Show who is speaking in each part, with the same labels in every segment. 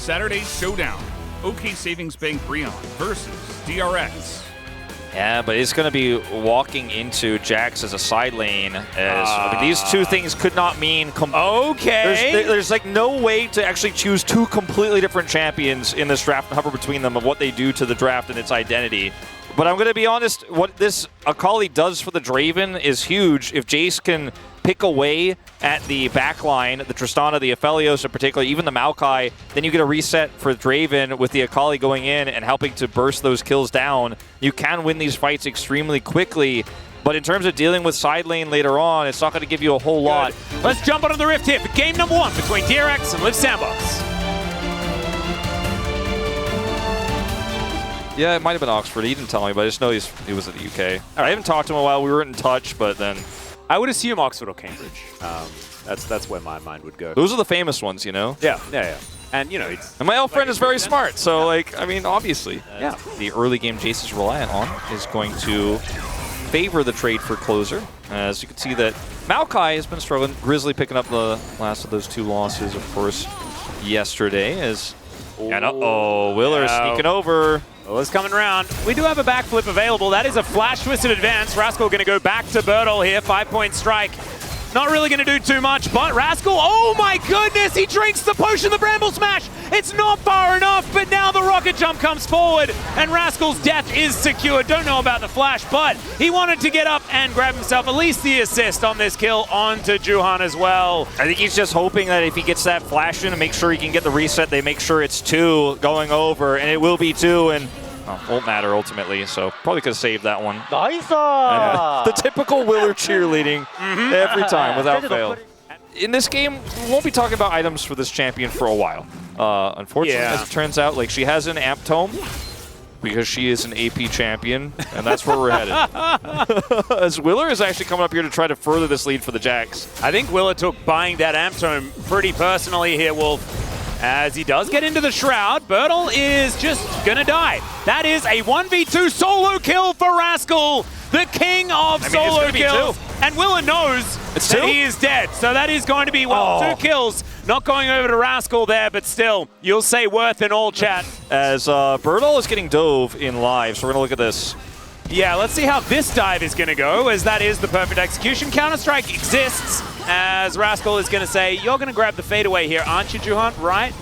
Speaker 1: Saturday's showdown. OK Savings Bank Breon versus DRX.
Speaker 2: Yeah, but it's going to be walking into Jax as a side lane. I mean, these two things could not mean...
Speaker 3: Okay.
Speaker 2: There's like no way to actually choose two completely different champions in this draft and hover between them of what they do to the draft and its identity. But I'm going to be honest, what this Akali does for the Draven is huge. If Jace can pick away at the backline, the Tristana, the Aphelios in particular, even the Maokai, then you get a reset for Draven with the Akali going in and helping to burst those kills down. You can win these fights extremely quickly. But in terms of dealing with side lane later on, it's not going to give you a whole lot.
Speaker 3: Let's jump onto the Rift here for game number 1 between DRX and Live Sandbox.
Speaker 2: Yeah, it might have been Oxford. He didn't tell me, but I just know he was at the UK. I haven't talked to him in a while. We weren't in touch, but then...
Speaker 3: I would assume Oxford or Cambridge. That's where my mind would go.
Speaker 2: Those are the famous ones, you know?
Speaker 3: Yeah. And, you know, it's...
Speaker 2: And my elf friend is very smart, so, like, I mean, obviously.
Speaker 3: Yeah.
Speaker 2: The early game Jace is reliant on is going to favor the trade for closer. As you can see that Maokai has been struggling. Grizzly picking up the last of those 2 losses, of course, yesterday. And Willer is sneaking over.
Speaker 3: Willer's coming around. We do have a backflip available. That is a flash twisted advance. Rascal going to go back to Bertle here. 5-point strike. Not really going to do too much, but Rascal, oh my goodness, he drinks the potion, the Bramble Smash. It's not far enough, but now the rocket jump comes forward, and Rascal's death is secured. Don't know about the flash, but he wanted to get up and grab himself at least the assist on this kill onto Juhan as well.
Speaker 2: I think he's just hoping that if he gets that flash in and make sure he can get the reset, they make sure it's 2 going over, and it will be 2, and won't matter ultimately, so probably could have saved that one.
Speaker 4: Nice!
Speaker 2: The typical Willer cheerleading every time without fail. In this game, we won't be talking about items for this champion for a while. Unfortunately, as it turns out, like she has an amp tome because she is an AP champion, and that's where we're headed. As Willer is actually coming up here to try to further this lead for the Jax.
Speaker 3: I think Willer took buying that amp tome pretty personally here, Wolf. As he does get into the Shroud, Bertle is just gonna die. That is a 1v2 solo kill for Rascal, the king of solo kills. And Willer knows that he is dead. So that is going to be, 2 kills. Not going over to Rascal there, but still, you'll say worth in all chat.
Speaker 2: As Bertle is getting dove in live, so we're gonna look at this.
Speaker 3: Yeah, let's see how this dive is gonna go, as that is the perfect execution. Counter-Strike exists, as Rascal is gonna say, you're gonna grab the fadeaway here, aren't you, Juhan? Right?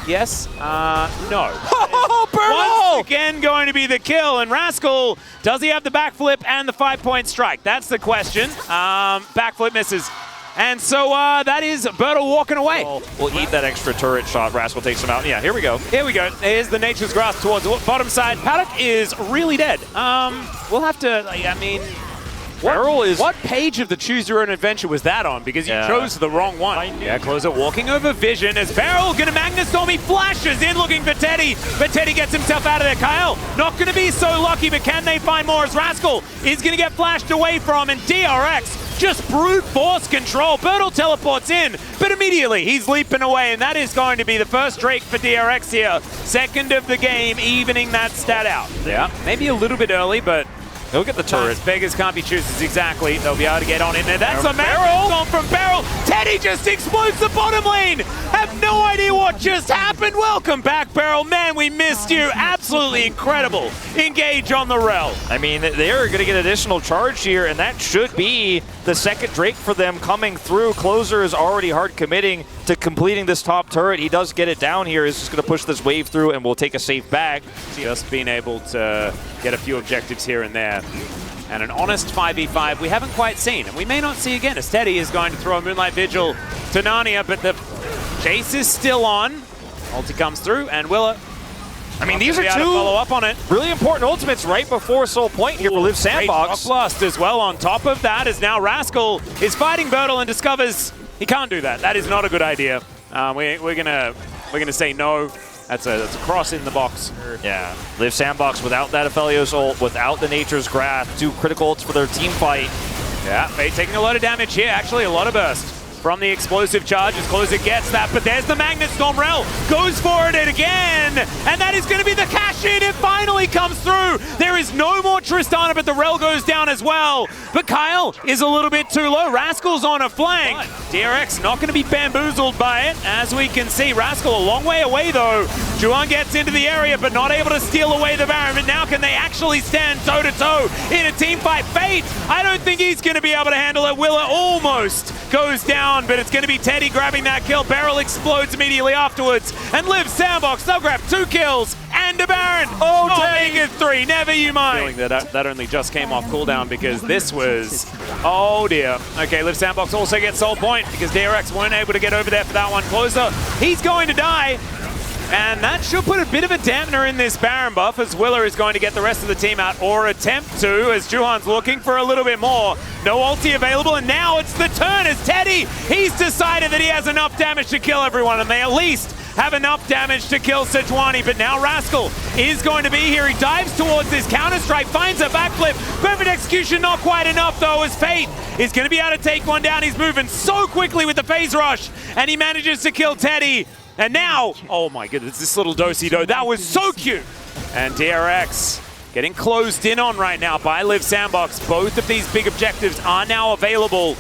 Speaker 3: Yes? No.
Speaker 2: Oh, Bertle!
Speaker 3: Once again going to be the kill, and Rascal, does he have the backflip and the 5-point strike? That's the question. Backflip misses. And so that is Bertle walking away.
Speaker 2: We'll eat that extra turret shot. Rascal takes him out. Yeah, here we go.
Speaker 3: Here we go. Here's the Nature's Grasp towards the bottom side. Paddock is really dead. We'll have to, like, I mean... What page of the Choose Your Own Adventure was that on? Because you chose the wrong one. Yeah, Closer walking over Vision as Beryl gonna Magnus Storm. He flashes in looking for Teddy, but Teddy gets himself out of there. Kyle not gonna be so lucky, but can they find more as Rascal is gonna get flashed away from, and DRX just brute force control. Bertle teleports in, but immediately he's leaping away, and that is going to be the first Drake for DRX here. Second of the game, evening that stat out. Yeah, maybe a little bit early, but
Speaker 2: he'll get the turret.
Speaker 3: Beggars can't be choosers, exactly. They'll be able to get on in there. That's a barrel on from Beryl. Teddy just explodes the bottom lane. Have no idea what just happened. Welcome back, Beryl. Man, we missed you. Absolutely incredible. Engage on the rel.
Speaker 2: I mean, they're going to get additional charge here, and that should be the second Drake for them coming through. Closer is already hard committing to completing this top turret. He does get it down here. He's just going to push this wave through, and we'll take a safe back.
Speaker 3: Just being able to get a few objectives here and there. And an honest 5v5 we haven't quite seen, and we may not see again, as Teddy is going to throw a Moonlight Vigil to Narnia, but the chase is still on. Ulti comes through, and Willer,
Speaker 2: I mean, these are 2
Speaker 3: follow up on it.
Speaker 2: Really important ultimates right before Soul Point here for Live Sandbox.
Speaker 3: Great Blast as well on top of that, as now Rascal is fighting Bertle and discovers he can't do that. That is not a good idea. We're gonna say no. That's a cross in the box.
Speaker 2: Yeah, Live Sandbox without that Aphelios ult, without the Nature's Grasp, 2 critical ults for their team fight.
Speaker 3: Yeah, Fate taking a lot of damage here, actually a lot of burst. from the explosive charge as close it gets that, but there's the Magnet Storm. Rel goes for it again, and that is going to be the cash in. It finally comes through. There is no more Tristana, but the Rel goes down as well. But Kyle is a little bit too low. Rascal's on a flank. DRX not going to be bamboozled by it, as we can see. Rascal a long way away though. Juan gets into the area, but not able to steal away the Baron. But now can they actually stand toe-to-toe in a team fight? Fate, I don't think he's going to be able to handle it. Willa almost goes down, but it's going to be Teddy grabbing that kill. Barrel explodes immediately afterwards, and Liv Sandbox, they'll grab 2 kills and a Baron. Oh, make it 3, never you mind. Feeling that only just came off cooldown because this was, oh dear. Okay, Liv Sandbox also gets soul point because DRX weren't able to get over there for that one. Closer, he's going to die. And that should put a bit of a dampener in this Baron buff, as Willer is going to get the rest of the team out, or attempt to, as Juhan's looking for a little bit more. No ulti available, and now it's the turn as Teddy, he's decided that he has enough damage to kill everyone, and they at least have enough damage to kill Sejuani. But now Rascal is going to be here. He dives towards this counter-strike, finds a backflip. Perfect execution, not quite enough though, as Fate is going to be able to take one down. He's moving so quickly with the phase rush, and he manages to kill Teddy. And now, oh my goodness, this little do-si-do, that was so cute. And DRX getting closed in on right now by Liv Sandbox. Both of these big objectives are now available.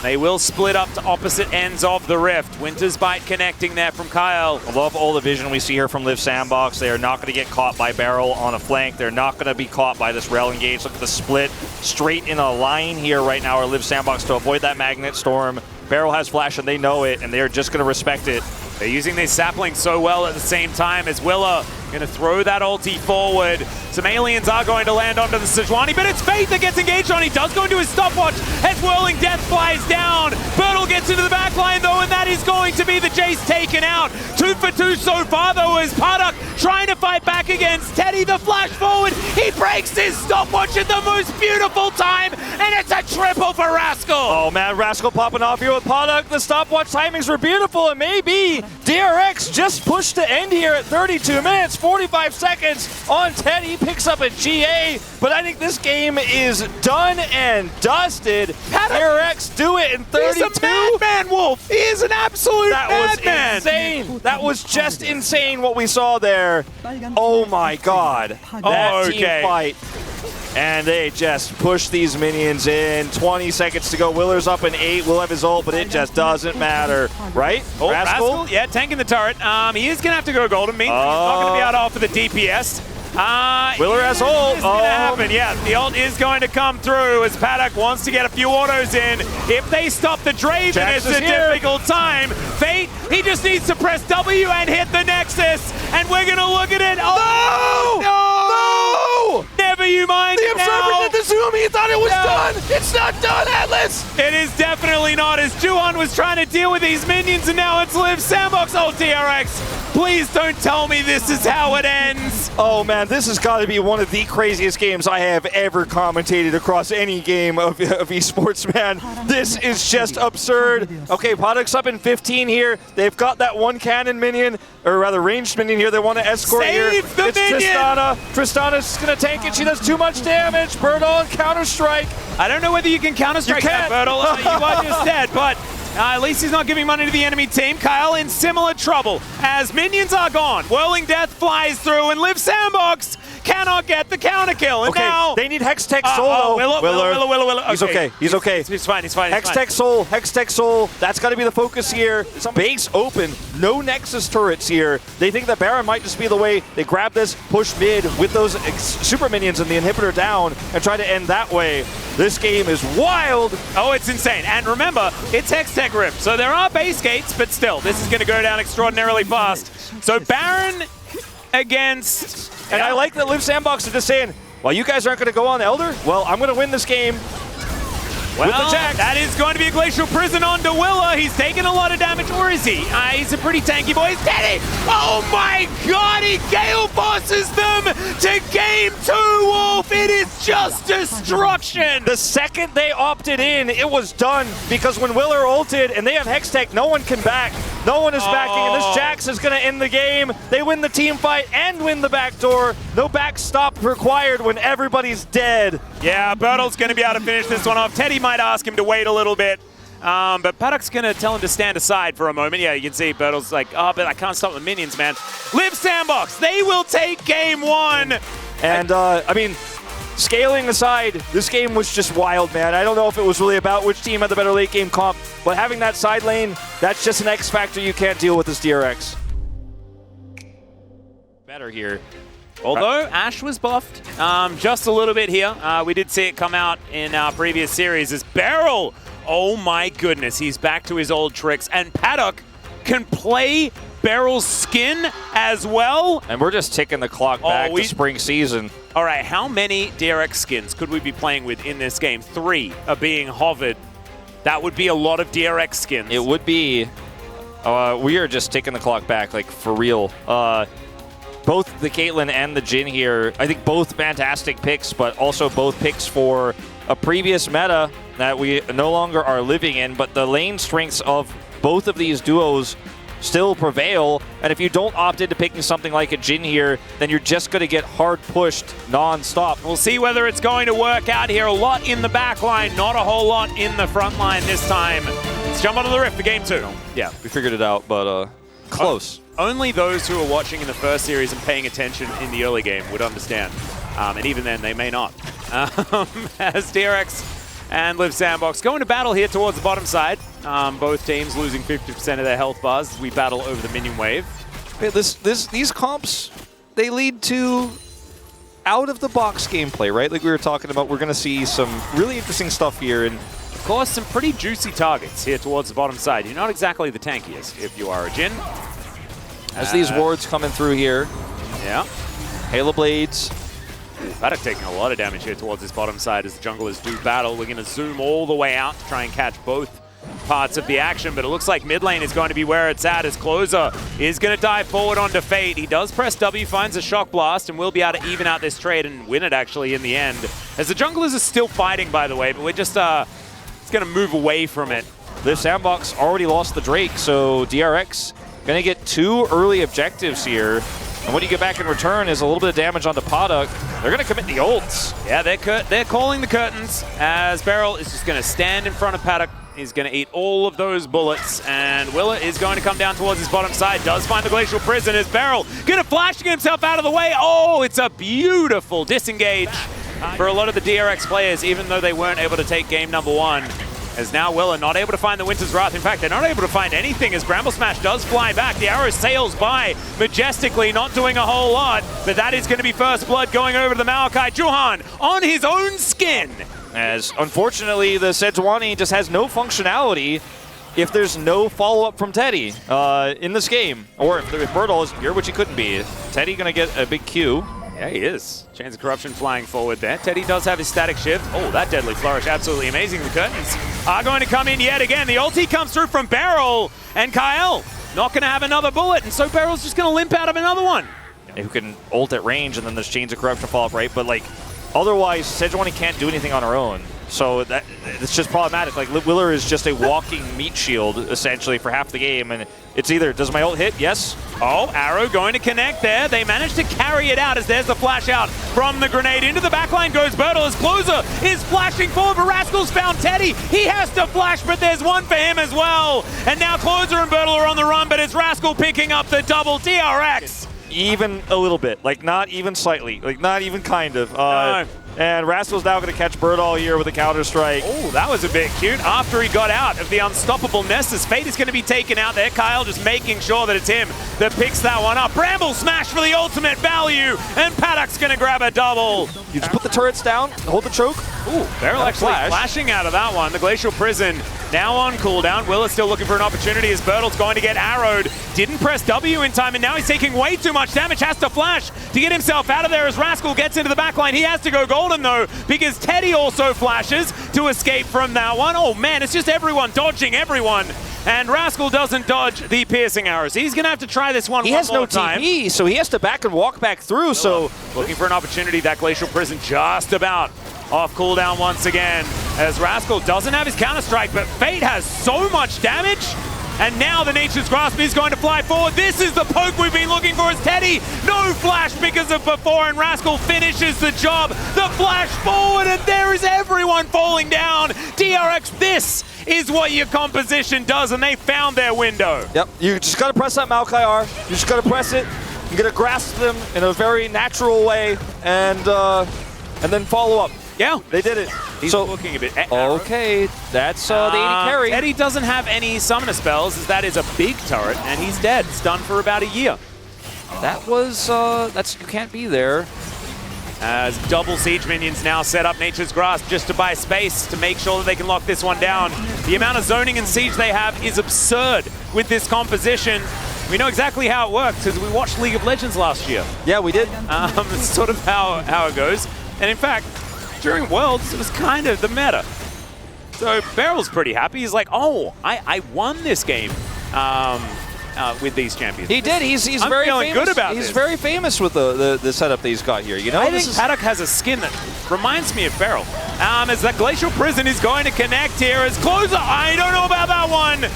Speaker 3: They will split up to opposite ends of the rift. Winter's Bite connecting there from Kyle.
Speaker 2: I love all the vision we see here from Liv Sandbox. They are not going to get caught by Barrel on a flank. They're not going to be caught by this Rel engage. Look at the split straight in a line here right now, or Liv Sandbox to avoid that Magnet Storm. Barrel has flash and they know it, and they're just going to respect it.
Speaker 3: They're using these saplings so well at the same time as Willa going to throw that ulti forward. Some aliens are going to land onto the Sejuani, but it's Fate that gets engaged on. He does go into his stopwatch as Whirling Death flies down. Bertle gets into the back line though, and that is going to be the Jace taken out. 2 for 2 so far though, as Parduk trying to fight back against Teddy. The flash forward, he breaks his stopwatch at the most beautiful time, and it's a triple for Rascal.
Speaker 2: Oh man, Rascal popping off here with Parduk. The stopwatch timings were beautiful, and maybe DRX just pushed to end here at 32 minutes, 45 seconds on Teddy. He picks up a GA, but I think this game is done and dusted. DRX do it in 32.
Speaker 3: He's a madman, Wolf. He is an absolute madman.
Speaker 2: That was insane. That was just insane what we saw there. Oh my god. That team fight. And they just push these minions in. 20 seconds to go. Willer's up in 8. Will have his ult, but it just doesn't matter. Right?
Speaker 3: Oh, Rascal? Yeah, tanking the turret. He is going to have to go golden. Means he's not going to be able to offer the DPS.
Speaker 2: Willer has ult.
Speaker 3: It's going to happen. Yeah, the ult is going to come through as Paddock wants to get a few autos in. If they stop the Draven, it's a difficult time. Fate, he just needs to press W and hit the Nexus. And we're going to look at it. Oh, no! Never you mind.
Speaker 2: The Observer did the zoom. He thought it was done. It's not done, Atlas.
Speaker 3: It is definitely not, as Juhan was trying to deal with these minions, and now it's Liv Sandbox. Oh, DRX, please don't tell me this is how it ends.
Speaker 2: Oh man, this has got to be one of the craziest games I have ever commentated across any game of esports, man. This is just absurd. Okay, Parduk's up in 15 here. They've got that one cannon minion, or rather ranged minion here they want to escort here.
Speaker 3: Save the minion!
Speaker 2: Tristana. Tristana's going to tank it. She does too much damage. Bertle on counter-strike.
Speaker 3: I don't know whether you can counter-strike that, Bertle. You are just dead, but at least he's not giving money to the enemy team. Kyle in similar trouble as minions are gone. Whirling Death flies through, and Liv Sandbox cannot get the counter kill. And now
Speaker 2: they need Hex Tech Soul.
Speaker 3: Willer.
Speaker 2: He's okay. He's okay.
Speaker 3: He's fine.
Speaker 2: Hex Tech Soul. Hex Tech Soul. That's got to be the focus here. Base open. No Nexus turrets here. They think that Baron might just be the way. They grab this, push mid with those super minions and the inhibitor down, and try to end that way. This game is wild.
Speaker 3: Oh, it's insane. And remember, it's Hex Tech Rift, so there are base gates, but still, this is going to go down extraordinarily fast. So Baron against...
Speaker 2: And I like that Liv Sandbox is just saying, well, you guys aren't going to go on Elder? Well, I'm going to win this game.
Speaker 3: Well,
Speaker 2: with the Jax.
Speaker 3: That is going to be a Glacial Prison on Willa. He's taking a lot of damage, or is he? He's a pretty tanky boy. He's Teddy! Oh my god, he Gale bosses them to game 2, Wolf! It is just destruction!
Speaker 2: The second they opted in, it was done, because when Willer ulted and they have Hextech, no one can back. No one is backing, and this Jax is going to end the game. They win the team fight and win the backdoor. No backstop required when everybody's dead.
Speaker 3: Yeah, Bertle's going to be able to finish this one off. Teddy might ask him to wait a little bit. But Paddock's going to tell him to stand aside for a moment. Yeah, you can see Bertle's like, oh, but I can't stop the minions, man. Live Sandbox, they will take game 1.
Speaker 2: And, I mean, scaling aside, this game was just wild, man. I don't know if it was really about which team had the better late game comp, but having that side lane, that's just an X factor you can't deal with this DRX. Better here.
Speaker 3: Although Ashe was buffed just a little bit here. We did see it come out in our previous series as Beryl. Oh my goodness, he's back to his old tricks. And Paddock can play Beryl's skin as well.
Speaker 2: And we're just ticking the clock back to spring season.
Speaker 3: All right, how many DRX skins could we be playing with in this game? 3 are being hovered. That would be a lot of DRX skins.
Speaker 2: It would be. We are just ticking the clock back, like, for real. Both the Caitlyn and the Jhin here, I think both fantastic picks, but also both picks for a previous meta that we no longer are living in. But the lane strengths of both of these duos still prevail. And if you don't opt into picking something like a Jhin here, then you're just going to get hard pushed non-stop.
Speaker 3: We'll see whether it's going to work out here. A lot in the back line, not a whole lot in the front line this time. Let's jump onto the rift for game 2.
Speaker 2: Yeah, we figured it out, but close.
Speaker 3: Only those who are watching in the first series and paying attention in the early game would understand. And even then, they may not. As DRX and Live Sandbox go into battle here towards the bottom side. Both teams losing 50% of their health bars as we battle over the minion wave.
Speaker 2: These comps, they lead to out-of-the-box gameplay, right? Like we were talking about, we're going to see some really interesting stuff here. And
Speaker 3: of course, some pretty juicy targets here towards the bottom side. You're not exactly the tankiest if you are a Jhin.
Speaker 2: As these wards coming through here.
Speaker 3: Yeah.
Speaker 2: Halo Blades.
Speaker 3: Paddock taking a lot of damage here towards this bottom side as the junglers do battle. We're going to zoom all the way out to try and catch both parts of the action, but it looks like mid lane is going to be where it's at as Closer is going to dive forward onto Fate. He does press W, finds a Shock Blast, and will be able to even out this trade and win it actually in the end. As the junglers are still fighting, by the way, but we're just it's going to move away from it.
Speaker 2: Live Sandbox already lost the Drake, so DRX going to get 2 early objectives here. And what you get back in return is a little bit of damage onto Paddock. They're going to commit the ults.
Speaker 3: Yeah, they're calling the curtains as Beryl is just going to stand in front of Paddock. He's going to eat all of those bullets, and Willa is going to come down towards his bottom side. Does find the Glacial Prison as Beryl going to flash himself out of the way. Oh, it's a beautiful disengage for a lot of the DRX players, even though they weren't able to take game number 1. As now Willa not able to find the Winter's Wrath. In fact, they're not able to find anything as Bramble Smash does fly back. The arrow sails by majestically, not doing a whole lot. But that is going to be first blood going over to the Maokai. Juhan on his own skin.
Speaker 2: As unfortunately, the Sejuani just has no functionality if there's no follow-up from Teddy in this game. Or if Bertle isn't here, which he couldn't be. Teddy going to get a big Q.
Speaker 3: Yeah, he is. Chance of Corruption flying forward there. Teddy does have his static shift. Oh, that Deadly Flourish, absolutely amazing. The curtains are going to come in yet again. The ulti comes through from Beryl, and Kyle not going to have another bullet, and so Beryl's just going to limp out of another one.
Speaker 2: Who can ult at range, and then there's Chains of Corruption fall off, right? But, like, otherwise, Sejuani can't do anything on her own. So it's just problematic. Like, Willer is just a walking meat shield, essentially, for half the game. And it's either, does my ult hit? Yes.
Speaker 3: Oh, arrow going to connect there. They managed to carry it out as there's the flash out from the grenade. Into the backline goes Bertle as Closer is flashing forward, but Rascal's found Teddy. He has to flash, but there's one for him as well. And now Closer and Bertle are on the run, but it's Rascal picking up the double DRX.
Speaker 2: Even a little bit. Like, not even slightly. Like, not even kind of.
Speaker 3: No.
Speaker 2: And Rascal's now going to catch Bertle here with a counter-strike.
Speaker 3: Oh, that was a bit cute. After he got out of the unstoppable Nessus, Fate is going to be taken out there. Kyle just making sure that it's him that picks that one up. Bramble Smash for the ultimate value, and Paddock's going to grab a double.
Speaker 2: You just put the turrets down, hold the choke.
Speaker 3: Ooh, Beryl actually flashing out of that one. The Glacial Prison now on cooldown. Will is still looking for an opportunity as Bertle's going to get arrowed. Didn't press W in time, and now he's taking way too much damage. Has to flash to get himself out of there as Rascal gets into the backline. He has to go golden, though, because Teddy also flashes to escape from that one. Oh, man, it's just everyone dodging everyone. And Rascal doesn't dodge the piercing arrows. He's going to have to try this one more time.
Speaker 2: He has no TP, so he has to back and walk back through. So
Speaker 3: looking for an opportunity. That Glacial Prison just about off cooldown once again, as Rascal doesn't have his Counter-Strike, but Fate has so much damage. And now the Nature's Grasp is going to fly forward. This is the poke we've been looking for as Teddy. No flash because of before, and Rascal finishes the job. The flash forward, and there is everyone falling down. DRX, this is what your composition does, and they found their window.
Speaker 2: Yep, you just got to press that Maokai R. You just got to press it. You're going to grasp them in a very natural way, and then follow up.
Speaker 3: Yeah,
Speaker 2: they did it.
Speaker 3: He's looking a bit.
Speaker 2: Okay, that's the 80 carry.
Speaker 3: Teddy doesn't have any summoner spells, as that is a big turret, and he's dead. Stunned for about a year.
Speaker 2: That was, you can't be there.
Speaker 3: As double siege minions now set up Nature's Grasp just to buy space to make sure that they can lock this one down. The amount of zoning and siege they have is absurd with this composition. We know exactly how it works because we watched League of Legends last year.
Speaker 2: Yeah, we did.
Speaker 3: It's sort of how it goes. And in fact, during Worlds, it was kind of the meta. So Beryl's pretty happy. He's like, oh, I won this game with these champions.
Speaker 2: He did. He's very
Speaker 3: feeling
Speaker 2: famous.
Speaker 3: Good about
Speaker 2: He's
Speaker 3: this.
Speaker 2: very famous with the setup that he's got here. You know,
Speaker 3: I think Paddock has a skin that reminds me of Beryl. As that Glacial Prison is going to connect here as Closer. I don't know about that one.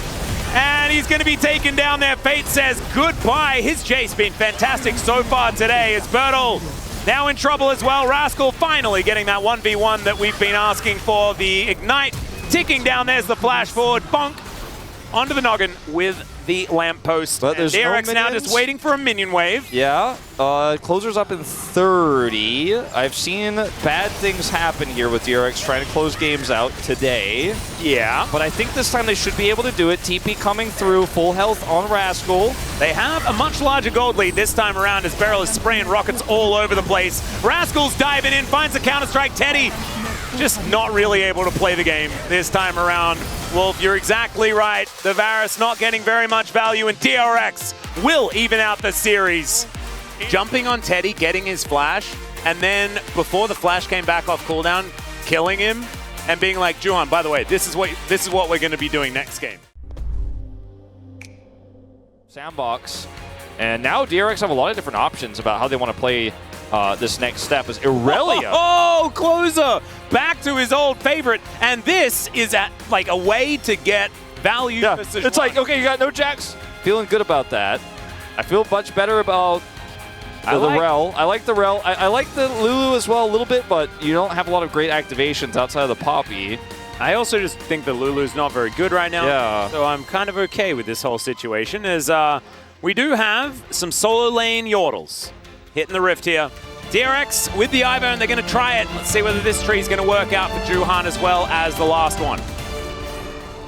Speaker 3: And he's going to be taken down there. Fate says goodbye. His Jace been fantastic so far today as Bertle now in trouble as well. Rascal finally getting that 1v1 that we've been asking for. The Ignite ticking down. There's the flash forward. Bonk onto the noggin with the lamppost.
Speaker 2: But there's
Speaker 3: DRX
Speaker 2: no
Speaker 3: now
Speaker 2: minions.
Speaker 3: just waiting for a minion wave.
Speaker 2: Yeah, Closer's up in 30. I've seen bad things happen here with DRX trying to close games out today.
Speaker 3: Yeah.
Speaker 2: But I think this time they should be able to do it. TP coming through, full health on Rascal.
Speaker 3: They have a much larger gold lead this time around as Beryl is spraying rockets all over the place. Rascal's diving in, finds the counter-strike. Teddy just not really able to play the game this time around. Wolf, you're exactly right. The Varus not getting very much value, and DRX will even out the series. Jumping on Teddy, getting his flash, and then before the flash came back off cooldown, killing him and being like, Juhan, by the way, this is what we're going to be doing next game.
Speaker 2: Sandbox. And now DRX have a lot of different options about how they want to play this next step as Irelia.
Speaker 3: Oh, Closer back to his old favorite, and this is like a way to get value.
Speaker 2: Yeah, it's like, okay, you got no jacks. Feeling good about that. I feel much better about the Rel. I like the Rel. I like the Lulu as well a little bit, but you don't have a lot of great activations outside of the Poppy.
Speaker 3: I also just think the Lulu's not very good right now.
Speaker 2: Yeah.
Speaker 3: So I'm kind of okay with this whole situation as we do have some solo lane Yordles hitting the Rift here. DRX with the Ivo, and they're going to try it. Let's see whether this tree is going to work out for Juhan as well as the last one.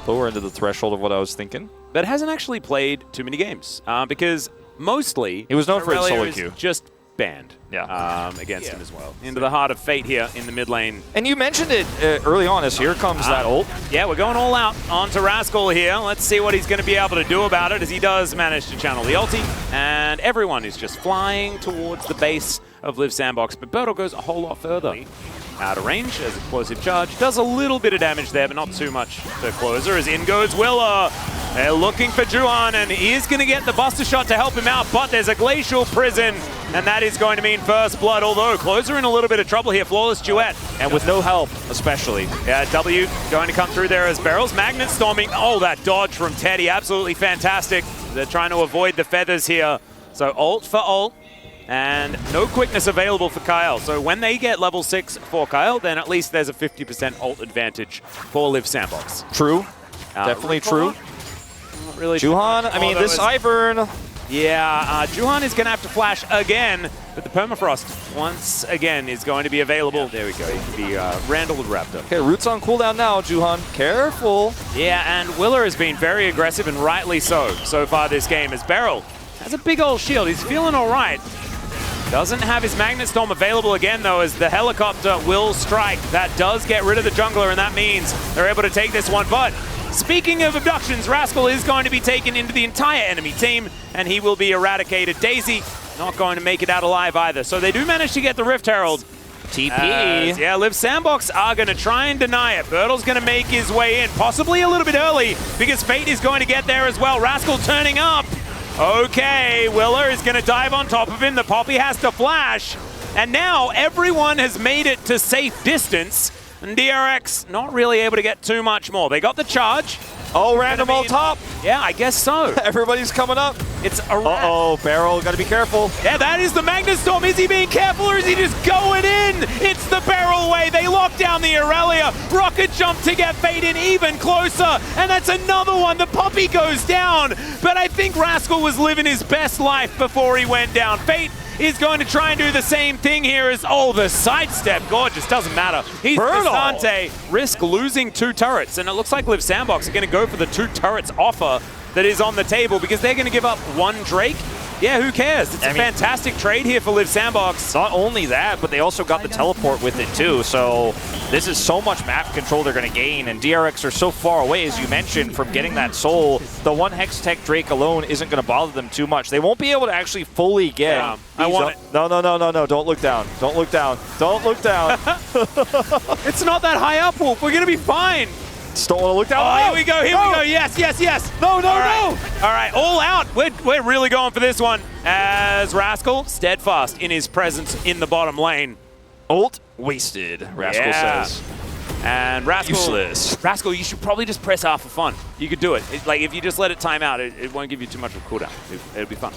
Speaker 2: Lower into the threshold of what I was thinking.
Speaker 3: But hasn't actually played too many games because mostly
Speaker 2: he was known for his
Speaker 3: Irelia
Speaker 2: solo
Speaker 3: is
Speaker 2: queue.
Speaker 3: Just banned against him as well. Into the heart of fate here in the mid lane.
Speaker 2: And you mentioned it early on as here comes that ult.
Speaker 3: Yeah, we're going all out onto Rascal here. Let's see what he's going to be able to do about it as he does manage to channel the ulti. And everyone is just flying towards the base of Live Sandbox. But Bertle goes a whole lot further. Out of range as explosive charge. Does a little bit of damage there, but not too much to Closer as in goes Willa. They're looking for Juhan, and he is going to get the Buster Shot to help him out, but there's a Glacial Prison, and that is going to mean first blood, although Closer in a little bit of trouble here. Flawless Duet.
Speaker 2: And with no help, especially.
Speaker 3: Yeah, W going to come through there as Beryl's Magnet Storming. Oh, that dodge from Teddy, absolutely fantastic. They're trying to avoid the feathers here. So ult for ult. And no quickness available for Kyle. So when they get level 6 for Kyle, then at least there's a 50% ult advantage for Live Sandbox.
Speaker 2: True. Definitely true.
Speaker 3: Not really.
Speaker 2: Juhan, I mean, this Ivern.
Speaker 3: Yeah, Juhan is going to have to flash again, but the Permafrost once again is going to be available. There we go. He can be Randall with Raptor.
Speaker 2: Okay, Root's on cooldown now, Juhan. Careful.
Speaker 3: Yeah, and Willer has been very aggressive, and rightly so far this game, as Beryl has a big old shield. He's feeling all right. Doesn't have his Magnet Storm available again, though, as the helicopter will strike. That does get rid of the jungler, and that means they're able to take this one. But speaking of abductions, Rascal is going to be taken into the entire enemy team, and he will be eradicated. Daisy not going to make it out alive either. So they do manage to get the Rift Herald.
Speaker 2: TP.
Speaker 3: Yeah, Live Sandbox are going to try and deny it. Bertle's going to make his way in, possibly a little bit early, because Fate is going to get there as well. Rascal turning up. Okay, Willer is going to dive on top of him. The Poppy has to flash. And now everyone has made it to safe distance. And DRX not really able to get too much more. They got the charge.
Speaker 2: Oh, random ult top.
Speaker 3: Yeah, I guess so.
Speaker 2: Everybody's coming up.
Speaker 3: It's a rat.
Speaker 2: Uh-oh, Barrel, gotta be careful.
Speaker 3: Yeah, that is the Magnet Storm. Is he being careful or is he just going in? It's the Barrel way. They lock down the Aurelia. Rocket jump to get Fate in even closer. And that's another one. The Poppy goes down. But I think Rascal was living his best life before he went down. Fate is going to try and do the same thing here as, oh, the sidestep. Gorgeous, doesn't matter. He's Cassante, risk losing 2 turrets. And it looks like Liv Sandbox are going to go for the 2 turrets offer that is on the table because they're going to give up 1 Drake. Yeah, who cares? It's a fantastic trade here for Liv Sandbox.
Speaker 2: Not only that, but they also got the teleport with it too. So this is so much map control they're going to gain. And DRX are so far away, as you mentioned, from getting that soul. The 1 Hextech Drake alone isn't going to bother them too much. They won't be able to actually fully get...
Speaker 3: Yeah, I want it.
Speaker 2: No. Don't look down. Don't look down. Don't look down.
Speaker 3: It's not that high up, Wolf. We're going to be fine.
Speaker 2: Just don't want to look down.
Speaker 3: Oh, here we go. Here we go. Yes.
Speaker 2: No.
Speaker 3: All right, all out. We're really going for this one. As Rascal, steadfast in his presence in the bottom lane.
Speaker 2: Ult wasted, Rascal says.
Speaker 3: And Rascal,
Speaker 2: useless.
Speaker 3: Rascal, you should probably just press R for fun. You could do it. Like if you just let it time out, it won't give you too much of a cooldown. It'll be fun.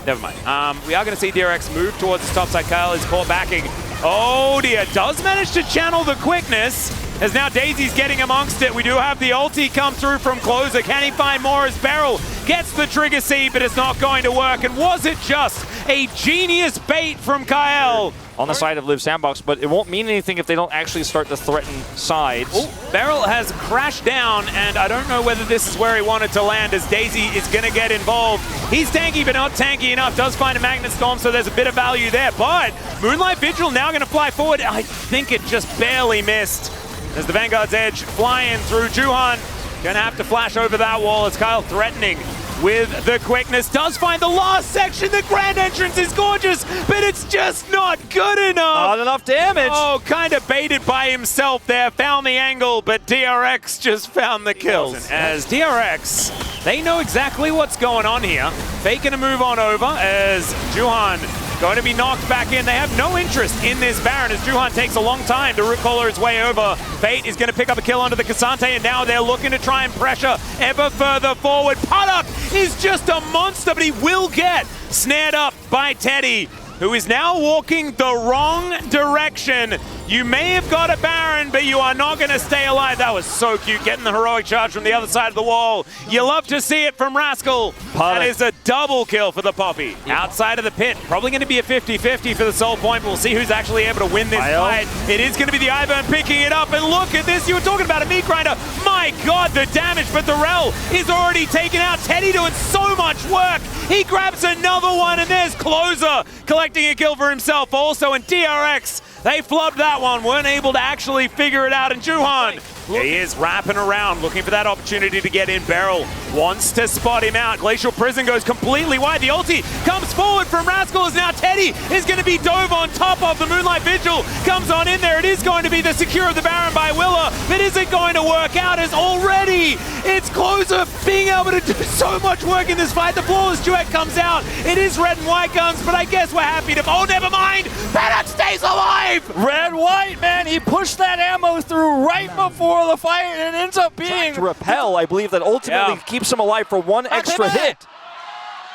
Speaker 3: Never mind. We are going to see DRX move towards his top side. Kyle is caught backing. Oh dear, does manage to channel the quickness. As now Daisy's getting amongst it. We do have the ulti come through from Closer. Can he find more as Beryl gets the trigger seed, but it's not going to work. And was it just a genius bait from Kyle?
Speaker 2: On the side of Liv Sandbox, but it won't mean anything if they don't actually start to threaten sides.
Speaker 3: Oh, Beryl has crashed down, and I don't know whether this is where he wanted to land as Daisy is going to get involved. He's tanky, but not tanky enough. Does find a Magnet Storm, so there's a bit of value there. But Moonlight Vigil now going to fly forward. I think it just barely missed. As the Vanguard's Edge flying through, Juhan gonna have to flash over that wall as Kyle threatening with the quickness. Does find the last section. The grand entrance is gorgeous, but it's just not good enough.
Speaker 2: Not enough damage.
Speaker 3: Oh, kind of baited by himself there. Found the angle, but DRX just found the kills. As DRX, they know exactly what's going on here. Fate gonna move on over as Juhan going to be knocked back in. They have no interest in this Baron as Juhan takes a long time to root collar his way over. Fate is going to pick up a kill onto the Cassante, and now they're looking to try and pressure ever further forward. Paddock is just a monster, but he will get snared up by Teddy, who is now walking the wrong direction. You may have got a Baron, but you are not going to stay alive. That was so cute, getting the heroic charge from the other side of the wall. You love to see it from Rascal. That is a double kill for the Poppy. Outside of the pit, probably going to be a 50-50 for the soul point. We'll see who's actually able to win this fight. It is going to be the Ivern picking it up, and look at this. You were talking about a meat grinder. My God, the damage, but the Rel is already taken out. Teddy doing so much work. He grabs another one, and there's Closer collecting a kill for himself also, and DRX, they flubbed that one, weren't able to actually figure it out, and Juhan, he is wrapping around, looking for that opportunity to get in. Beryl wants to spot him out. Glacial Prison goes completely wide. The ulti comes forward from Rascal as now Teddy is going to be dove on top of the Moonlight Vigil. Comes on in there. It is going to be the secure of the Baron by Willa, but is it going to work out as already it's Closer being able to do so much work in this fight. The flawless duet comes out. It is red and white guns, but I guess we're happy to... Oh, never mind. Paddock stays alive.
Speaker 2: Red-white, man. He pushed that ammo through right before the fight, and it ends up being repel. I believe that ultimately keeps him alive for one extra hit.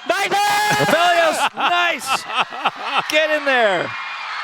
Speaker 2: Nice! Rebellious, nice! Get in there.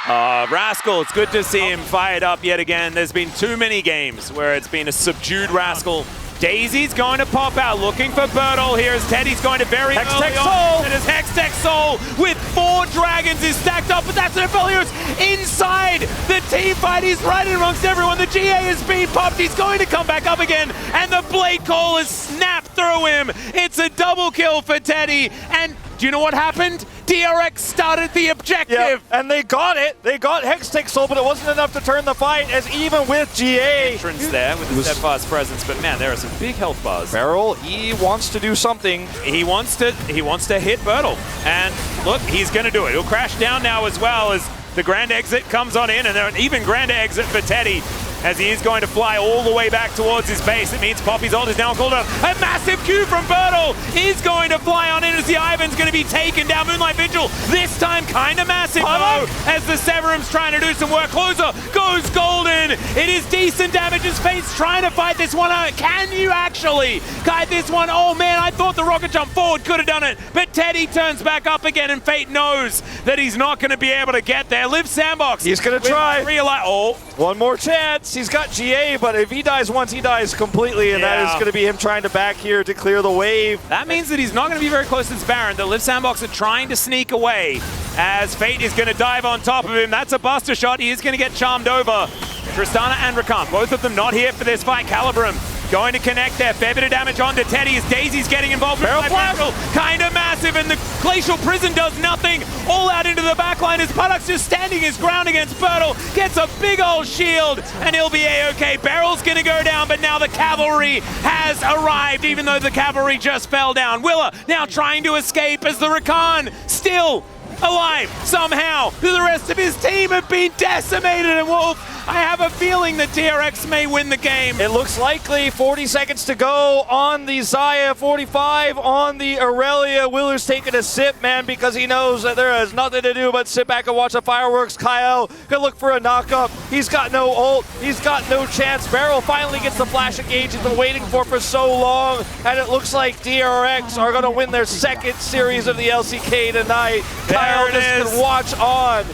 Speaker 3: Rascal, it's good to see him fired up yet again. There's been too many games where it's been a subdued Rascal. Daisy's going to pop out, looking for Bertle here as Teddy's going to very
Speaker 2: Hextech
Speaker 3: early
Speaker 2: Soul.
Speaker 3: on. And his Hextech Soul with 4 dragons is stacked up, but that's Rebellious inside the team fight. He's right in amongst everyone. The GA is being popped. He's going to come back up again, and the Blade Call is snapped through him. It's a double kill for Teddy, and do you know what happened? DRX started the objective.
Speaker 2: Yep, and they got it. They got Hextech Soul, but it wasn't enough to turn the fight, as even with GA.
Speaker 3: Entrance there with the steadfast presence, but man, there are some big health bars.
Speaker 2: Beryl, he wants to do something.
Speaker 3: He wants to hit Bertle, and look, he's going to do it. He'll crash down now as well as the grand exit comes on in, and an even grander exit for Teddy. as he is going to fly all the way back towards his base. It means Poppy's ult is now called up. A massive Q from Bertle is going to fly on in as the Ivan's going to be taken down. Moonlight Vigil, this time kind of massive though, as the Severum's trying to do some work. Closer goes Golden. It is decent damage as Fate's trying to fight this one out. Can you actually kite this one? Oh man, I thought the rocket jump forward could have done it, but Teddy turns back up again and Fate knows that he's not going to be able to get there. Live Sandbox.
Speaker 2: He's going to try.
Speaker 3: Oh.
Speaker 2: One more chance. He's got GA, but if he dies once, he dies completely, and that is going to be him trying to back here to clear the wave.
Speaker 3: That means that he's not going to be very close to this Baron. The Live Sandbox are trying to sneak away as Fate is going to dive on top of him. That's a buster shot. He is going to get charmed over. Tristana and Rakan, both of them not here for this fight. Calibrum going to connect there. Fair bit of damage onto Teddy as Daisy's getting involved. Barrel flash, kind of massive, and the Glacial Prison does nothing. All out into the backline as Puddock's just standing his ground against Bertle. Gets a big old shield, and he'll be A-okay. Barrel's going to go down, but now the Cavalry has arrived, even though the Cavalry just fell down. Willa now trying to escape as the Rakan still alive somehow. The rest of his team have been decimated, and Wolf, I have a feeling that DRX may win the game.
Speaker 2: It looks likely. 40 seconds to go on the Xayah, 45 on the Aurelia. Willer's taking a sip, man, because he knows that there is nothing to do but sit back and watch the fireworks. Kyle gonna look for a knock-up. He's got no ult. He's got no chance. Barrel finally gets the flash engage he's been waiting for so long, and it looks like DRX are gonna win their second series of the LCK tonight. Kyle just can watch on.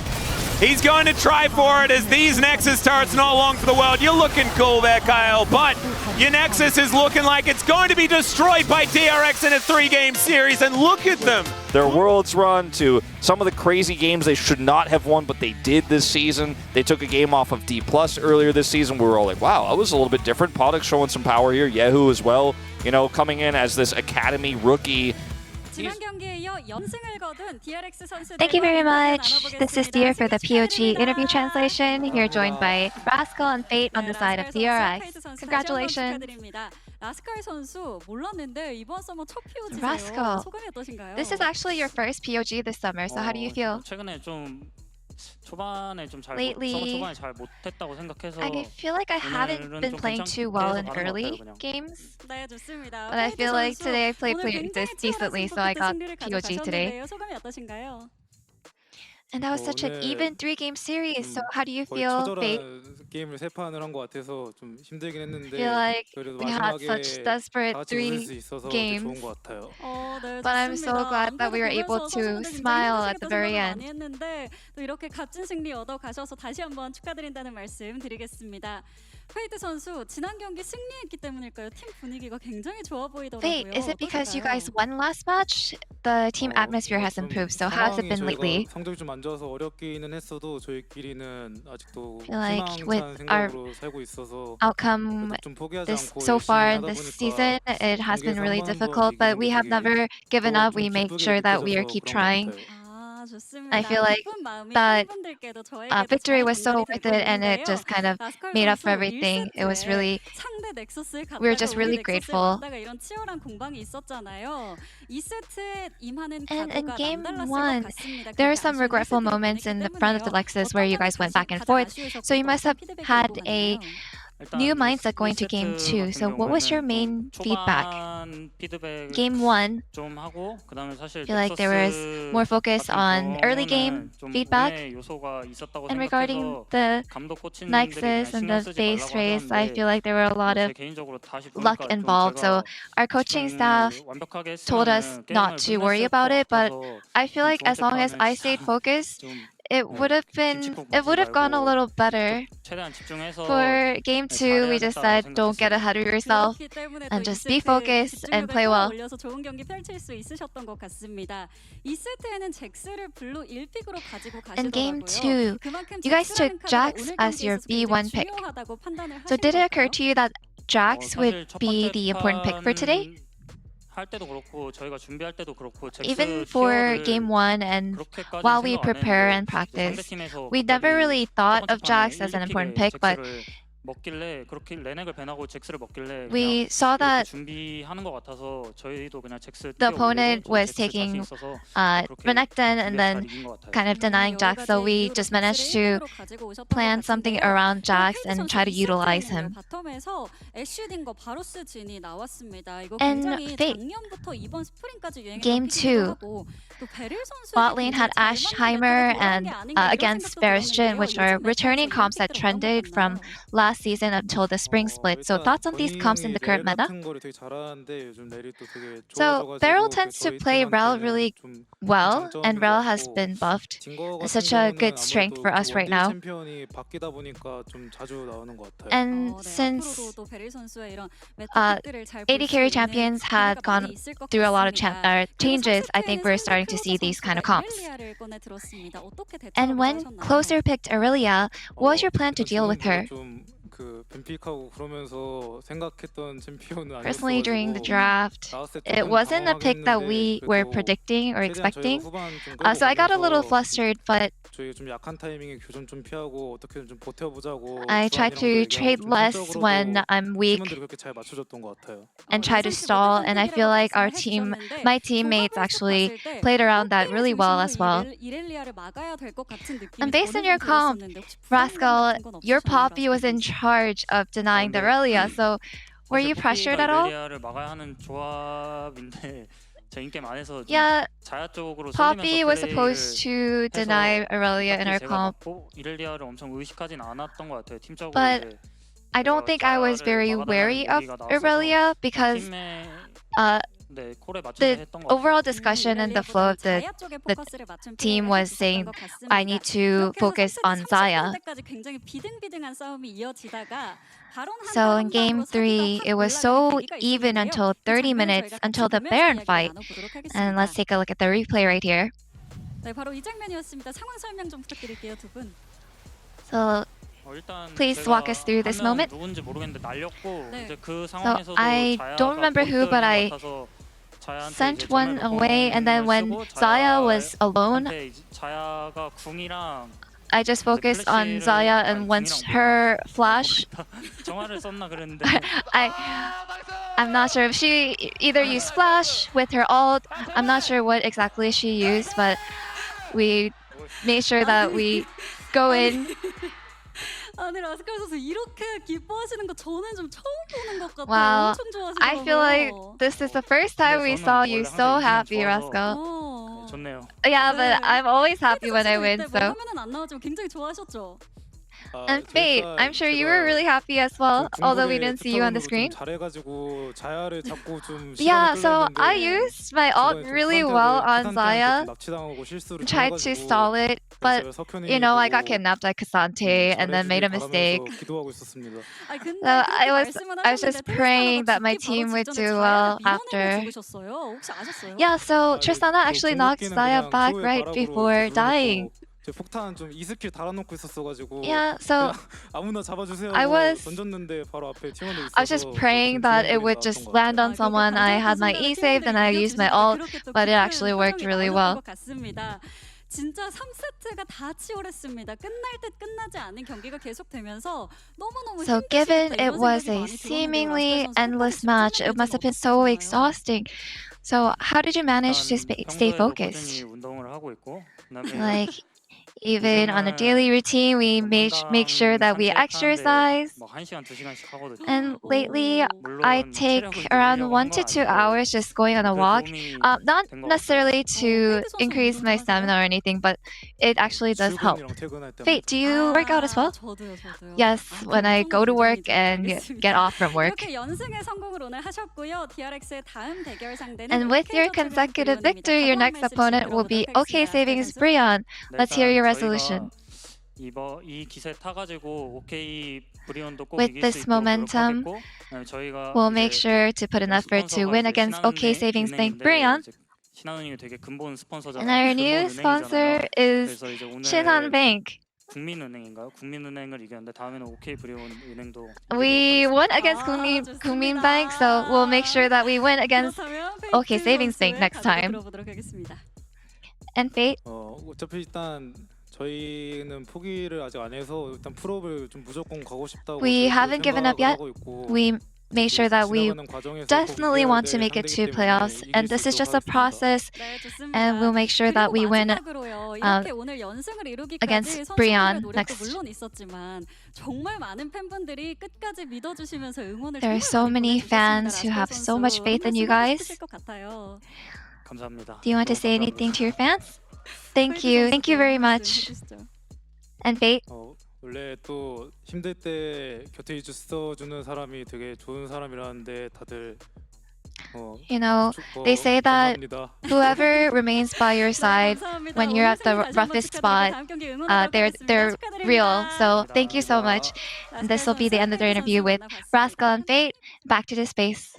Speaker 3: He's going to try for it as these Nexus turrets not long for the world. You're looking cool there, Kyle, but your Nexus is looking like it's going to be destroyed by DRX in a 3-game series, and look at them.
Speaker 2: Their worlds run to some of the crazy games they should not have won, but they did this season. They took a game off of D+ earlier this season. We were all like, wow, that was a little bit different. Poddock showing some power here. Yehu as well, you know, coming in as this academy rookie.
Speaker 4: Thank you very much. This is Dear for the POG interview translation. You're joined by Rascal and Fate on the side of DRX. Congratulations. Rascal, this is actually your first POG this summer, so how do you feel? Lately, I feel like I haven't been playing too well in early games, but I feel like today I played pretty decently, so I got POG today. And that was such an even 3-game series, so how do you feel, Fate? I feel like we had such desperate 3 games, but I'm so glad that we were able to smile at the very end. Fate, is it because you guys won last match? The team atmosphere has improved, so how's it been lately? I feel like with our outcome so far in this season, it has been really difficult, but we have never given up. We make sure that we keep trying. I feel like that victory was so worth it, and it just kind of made up for everything. It was really, we were just really grateful. And in game 1, there were some regretful moments in the front of the Lexus where you guys went back and forth, so you must have had a new mindset going to game 2. So what was your main feedback? Game 1, I feel like there was more focus on early game feedback. And regarding the Nexus and the base race, I feel like there were a lot of luck involved. So our coaching staff told us not to worry about it, but I feel like as long as I stayed focused, it would have gone a little better. For game 2, we just said don't get ahead of yourself and just be focused and play well. In game 2, you guys took Jax as your B1 pick. So did it occur to you that Jax would be the important pick for today? Even for game 1 and while we prepare and practice, we never really thought of Jax as an important pick, but
Speaker 5: 먹길래 그렇게 레넥을 밴하고 잭스를 먹길래
Speaker 4: We saw that
Speaker 5: 준비하는 것 같아서 저희도 그냥 잭스
Speaker 4: the opponent was taking Renekton and then kind of denying Jax, so we just managed to plan something around Jax and try to utilize him. And Fate, Game 2, bot lane had Ashheimer and against Barriston, which are returning comps that trended from last season until the spring split. So thoughts on these comps in the current meta? So Beryl tends to play Rel really well, and Rel has been buffed. It's such a good strength for us right now. And since AD carry champions had gone through a lot of changes, I think we're starting to see these kind of comps. And when Closer picked Aurelia, what was your plan to deal with her? Personally, during the draft, it wasn't a pick that we were predicting or expecting. So I got a little flustered, but I try to trade less when I'm weak and try to stall. And I feel like my teammates actually played around that really well as well. And based on your comp, Rascal, your Poppy was in charge of denying the Aurelia, so were you pressured at all? Yeah, Poppy was supposed to deny Aurelia in our comp, but I don't think I was very wary of Aurelia because the overall discussion and the flow of the team was saying I need to focus on Xayah. So in game 3, it was so even until 30 minutes until the Baron fight. And let's take a look at the replay right here. So please walk us through this moment. So I don't remember who, but I sent one away, and then when Xayah was alone, I just focused on Xayah, and once her flash, I'm not sure if she either used flash with her ult. I'm not sure what exactly she used, but we made sure that we go in. Wow, I feel like this is the first time we saw you so happy, Rascal. Yeah, but I'm always happy when I win, so. And Fate, I'm sure you were really happy as well, although we didn't see you on the screen. Yeah, so I used my ult really well on Xayah, tried to stall it, but you know, I got kidnapped by Cassante and then made a mistake. So I was just praying that my team would do well after. Yeah, so Tristana actually knocked Xayah back right before dying. Yeah, so I was just praying that it would just land on someone. I had my E saved and I used my ult, but it actually worked really well.
Speaker 6: 진짜 3세트가 다 치열했습니다. 끝날 듯 끝나지 않은 경기가 계속되면서 너무너무
Speaker 4: So given it was a seemingly endless match, it must have been so exhausting. So how did you manage to stay focused? Like, even on a daily routine, we make sure that we exercise. And lately, I take around 1 to 2 hours just going on a walk. Not necessarily to increase my stamina or anything, but it actually does help. Fate, do you work out as well? Yes, when I go to work and get off from work. And with your consecutive victory, your next opponent will be OK Savings Brion. Let's hear your resolution. With this momentum, we'll make sure to put an effort to win against OK Savings Bank Brion. And our new sponsor is Shinhan Bank. We won against Kookmin Bank, so we'll make sure that we win against OK Savings Bank next time. And Fate?
Speaker 7: 저희는 포기를 아직 안 해서 일단 풀업을 좀 무조건 가고 싶다고
Speaker 4: We haven't given up yet.
Speaker 7: 생각하고 있고
Speaker 4: We made sure that we
Speaker 7: 지나가는 과정에서
Speaker 4: definitely
Speaker 7: 꼭
Speaker 4: want to
Speaker 7: 이겨야
Speaker 4: make
Speaker 7: 될
Speaker 4: it to
Speaker 7: 상대이기
Speaker 4: playoffs,
Speaker 7: 때문에
Speaker 4: and
Speaker 7: 이길
Speaker 4: this
Speaker 7: 수
Speaker 4: is
Speaker 7: 있도록
Speaker 4: just a
Speaker 7: 하겠습니다.
Speaker 4: process,
Speaker 6: 네, 좋습니다.
Speaker 4: and we'll make sure that we win
Speaker 6: 마지막으로요. 이렇게 오늘 연승을 이루기까지
Speaker 4: against
Speaker 6: 선수들의
Speaker 4: Brian
Speaker 6: 노력도
Speaker 4: next.
Speaker 6: 물론 있었지만 정말 많은 팬분들이 끝까지 믿어주시면서 응원을
Speaker 4: There are
Speaker 6: 정말
Speaker 4: so
Speaker 6: 많이
Speaker 4: many
Speaker 6: 보내주셨습니다.
Speaker 4: fans who have so much
Speaker 6: 라스칼
Speaker 4: faith in you
Speaker 6: 선수 한 말씀
Speaker 4: guys.
Speaker 6: 해주실 것 같아요.
Speaker 5: 감사합니다.
Speaker 4: Do you want to
Speaker 5: 너무
Speaker 4: say
Speaker 5: 감사합니다.
Speaker 4: anything to your fans? Thank
Speaker 6: 페이드
Speaker 4: you. Thank you
Speaker 6: 선수도
Speaker 4: very
Speaker 6: 한 말씀
Speaker 4: much.
Speaker 6: 해주시죠.
Speaker 4: And Fate,
Speaker 7: 원래 또 힘들 때 곁에 있어주는 사람이 되게 좋은 사람이라는데 다들
Speaker 4: you know, they say that
Speaker 7: 감사합니다.
Speaker 4: whoever remains by your
Speaker 6: 네,
Speaker 4: side
Speaker 6: 감사합니다.
Speaker 4: when you're
Speaker 6: 오늘
Speaker 4: at the
Speaker 6: 승리 다시 한번
Speaker 4: roughest
Speaker 6: 축하드리고
Speaker 4: spot,
Speaker 6: 다음 경기 응원하도록
Speaker 4: they're
Speaker 6: 하겠습니다.
Speaker 4: real.
Speaker 6: 축하드립니다.
Speaker 4: So thank you so much. And this will be the end of the interview with Rascal and Fate. Back to the space.